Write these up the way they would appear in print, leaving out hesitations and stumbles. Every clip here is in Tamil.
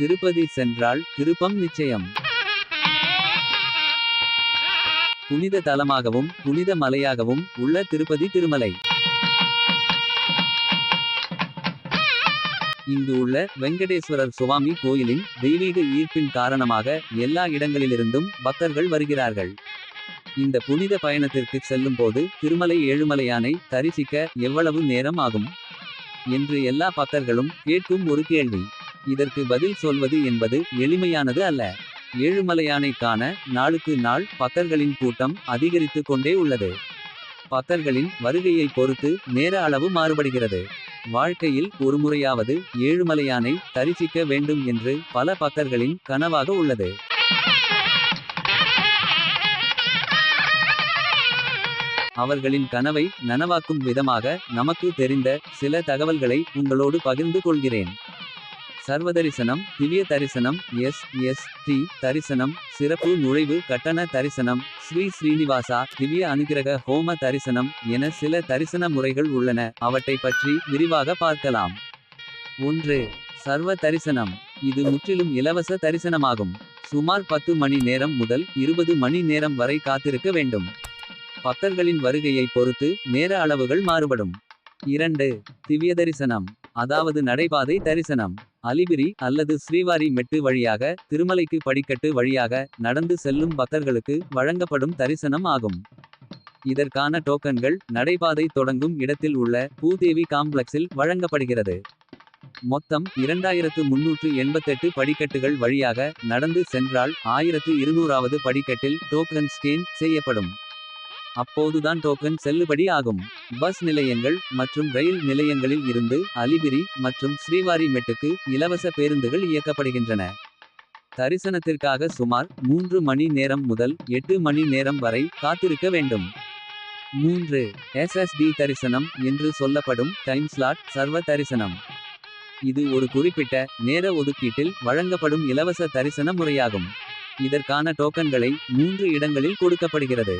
திருப்பதி சென்றால் திருப்பம் நிச்சயம். புனித தலமாகவும் புனித மலையாகவும் உள்ள திருப்பதி திருமலை. இங்கு உள்ள வெங்கடேஸ்வரர் சுவாமி கோயிலின் தெய்வீக ஈர்ப்பின் காரணமாக எல்லா இடங்களிலிருந்தும் பக்தர்கள் வருகிறார்கள். இந்த புனித பயணத்திற்கு செல்லும் போது திருமலை ஏழுமலையானை தரிசிக்க எவ்வளவு நேரம் ஆகும் என்று எல்லா பக்தர்களும் கேட்கும் ஒரு கேள்வி. இதற்கு பதில் சொல்வது என்பது எளிமையானது அல்ல. ஏழுமலையானை காண நாளுக்கு நாள் பக்தர்களின் கூட்டம் அதிகரித்து கொண்டே உள்ளது. பக்தர்களின் வருகையை பொறுத்து நேர அளவு மாறுபடுகிறது. வாழ்க்கையில் ஒருமுறையாவது ஏழுமலையானை தரிசிக்க வேண்டும் என்று பல பக்தர்களின் கனவாக உள்ளது. அவர்களின் கனவை நனவாக்கும் விதமாக நமக்கு தெரிந்த சில தகவல்களை உங்களோடு பகிர்ந்து கொள்கிறேன். சர்வதரிசனம், திவ்ய தரிசனம், SST தரிசனம், சிறப்பு நுழைவு கட்டண தரிசனம், ஸ்ரீ ஸ்ரீனிவாசா திவ்ய அனுகிரக ஹோம தரிசனம் என சில தரிசன முறைகள் உள்ளன. அவற்றை பற்றி விரிவாக பார்க்கலாம். 1. சர்வ தரிசனம். இது முற்றிலும் இலவச தரிசனமாகும். சுமார் 10 மணி நேரம் முதல் 20 மணி நேரம் வரை காத்திருக்க வேண்டும். பக்தர்களின் வருகையை பொறுத்து நேர அளவுகள் மாறுபடும். 2. திவ்ய தரிசனம், அதாவது நடைபாதை தரிசனம். அலிபிரி அல்லது ஸ்ரீவாரி மெட்டு வழியாக திருமலைக்கு படிக்கட்டு வழியாக நடந்து செல்லும் பக்தர்களுக்கு வழங்கப்படும் தரிசனம் ஆகும். இதற்கான டோக்கன்கள் நடைபாதை தொடங்கும் இடத்தில் உள்ள பூதேவி காம்ப்ளெக்ஸில் வழங்கப்படுகிறது. மொத்தம் 2388 படிக்கட்டுகள் வழியாக நடந்து சென்றால் 1200வது படிக்கட்டில் டோக்கன் ஸ்கேன் செய்யப்படும். அப்போதுதான் டோக்கன் செல்லுபடி ஆகும். பஸ் நிலையங்கள் மற்றும் ரயில் நிலையங்களில் இருந்து அலிபிரி மற்றும் ஸ்ரீவாரி மெட்டுக்கு இலவச பேருந்துகள் இயக்கப்படுகின்றன. தரிசனத்திற்காக சுமார் 3 மணி நேரம் முதல் 8 மணி நேரம் வரை காத்திருக்க வேண்டும். 3. SSD தரிசனம் என்று சொல்லப்படும் டைம் ஸ்லாட் சர்வ தரிசனம். இது ஒரு குறிப்பிட்ட நேர ஒதுக்கீட்டில் வழங்கப்படும் இலவச தரிசன முறையாகும். இதற்கான டோக்கன்களை 3 இடங்களில் கொடுக்கப்படுகிறது.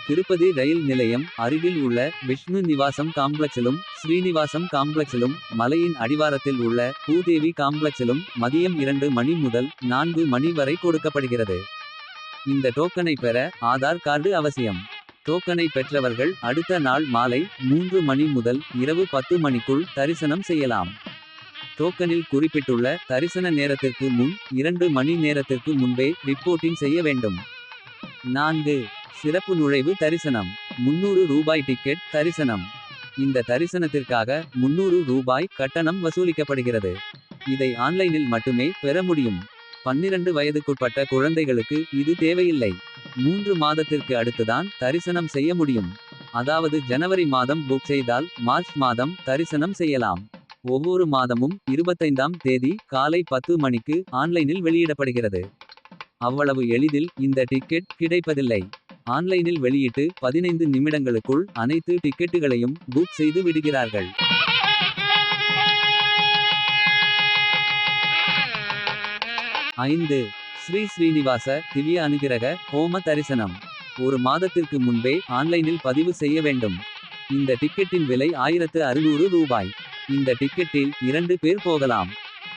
திருப்பதி ரயில் நிலையம் அருகில் உள்ள விஷ்ணு நிவாசம் காம்ப்ளெக்ஸிலும் ஸ்ரீனிவாசம் காம்ப்ளெக்ஸிலும் மலையின் அடிவாரத்தில் உள்ள பூதேவி காம்ப்ளெக்ஸிலும் மதியம் 2 மணி முதல் 4 மணி வரை கொடுக்கப்படுகிறது. இந்த டோக்கனை பெற ஆதார் கார்டு அவசியம். டோக்கனை பெற்றவர்கள் அடுத்த நாள் மாலை 3 மணி முதல் இரவு 10 மணிக்குள் தரிசனம் செய்யலாம். டோக்கனில் குறிப்பிட்டுள்ள தரிசன நேரத்திற்கு முன் 2 மணி நேரத்திற்கு முன்பே ரிப்போர்ட்டிங் செய்ய வேண்டும். 4. சிறப்பு நுழைவு தரிசனம். 300 ரூபாய் டிக்கெட் தரிசனம். இந்த தரிசனத்திற்காக 300 ரூபாய் கட்டணம் வசூலிக்கப்படுகிறது. இதை ஆன்லைனில் மட்டுமே பெற முடியும். 12 வயதுக்குட்பட்ட குழந்தைகளுக்கு இது தேவையில்லை. 3 மாதத்திற்கு அடுத்துதான் தரிசனம் செய்ய முடியும். அதாவது ஜனவரி மாதம் புக் செய்தால் மார்ச் மாதம் தரிசனம் செய்யலாம். ஒவ்வொரு மாதமும் 25ஆம் தேதி காலை 10 மணிக்கு ஆன்லைனில் வெளியிடப்படுகிறது. அவ்வளவு எளிதில் இந்த டிக்கெட் கிடைப்பதில்லை. ஆன்லைனில் வெளியிட்டு 15 நிமிடங்களுக்குள் அனைத்து டிக்கெட்டுகளையும் புக் செய்து விடுகிறார்கள். 5. ஸ்ரீ ஸ்ரீனிவாச திவ்ய அனுகிரக ஹோம தரிசனம். ஒரு மாதத்திற்கு முன்பே ஆன்லைனில் பதிவு செய்ய வேண்டும். இந்த டிக்கெட்டின் விலை 1600 ரூபாய். இந்த டிக்கெட்டில் 2 பேர் போகலாம்.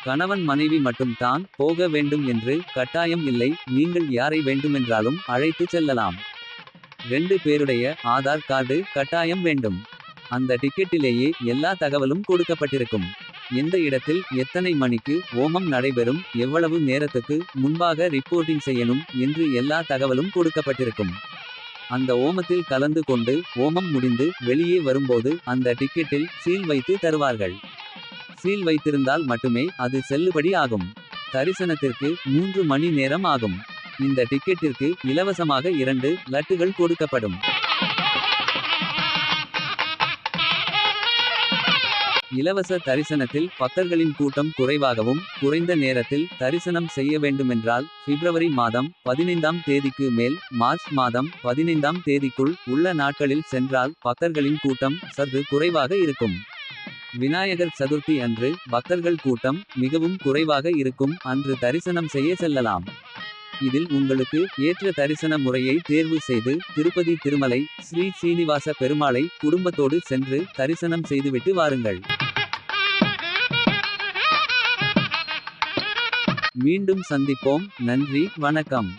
கணவன் மனைவி மட்டும் தான் போக வேண்டும் என்று கட்டாயம் இல்லை. நீங்கள் யாரை வேண்டுமென்றாலும் அழைத்து செல்லலாம். 2 பேருடைய ஆதார் கார்டு கட்டாயம் வேண்டும். அந்த டிக்கெட்டிலேயே எல்லா தகவலும் கொடுக்கப்பட்டிருக்கும். எந்த இடத்தில் எத்தனை மணிக்கு ஓமம் நடைபெறும், எவ்வளவு நேரத்துக்கு முன்பாக ரிப்போர்ட்டிங் செய்யணும் என்று எல்லா தகவலும் கொடுக்கப்பட்டிருக்கும். அந்த ஓமத்தில் கலந்து கொண்டு ஓமம் முடிந்து வெளியே வரும்போது அந்த டிக்கெட்டில் சீல் வைத்து தருவார்கள். சீல் வைத்திருந்தால் மட்டுமே அது செல்லுபடி ஆகும். தரிசனத்திற்கு 3 மணி நேரம் ஆகும். இந்த டிக்கெட்டிற்கு இலவசமாக 2 லட்டுகள் கொடுக்கப்படும். இலவச தரிசனத்தில் பக்தர்களின் கூட்டம் குறைவாகவும் குறைந்த நேரத்தில் தரிசனம் செய்ய வேண்டுமென்றால் பிப்ரவரி மாதம் 15ஆம் தேதிக்கு மேல் மார்ச் மாதம் 15ஆம் தேதிக்குள் உள்ள நாட்களில் சென்றால் பக்தர்களின் கூட்டம் சற்று குறைவாக இருக்கும். விநாயகர் சதுர்த்தி அன்று பக்தர்கள் கூட்டம் மிகவும் குறைவாக இருக்கும். அன்று தரிசனம் செய்ய செல்லலாம். இதில் உங்களுக்கு ஏற்ற தரிசன முறையை தேர்வு செய்து திருப்பதி திருமலை ஸ்ரீ சீனிவாச பெருமாளை குடும்பத்தோடு சென்று தரிசனம் செய்துவிட்டு வாருங்கள். மீண்டும் சந்திப்போம். நன்றி வணக்கம்.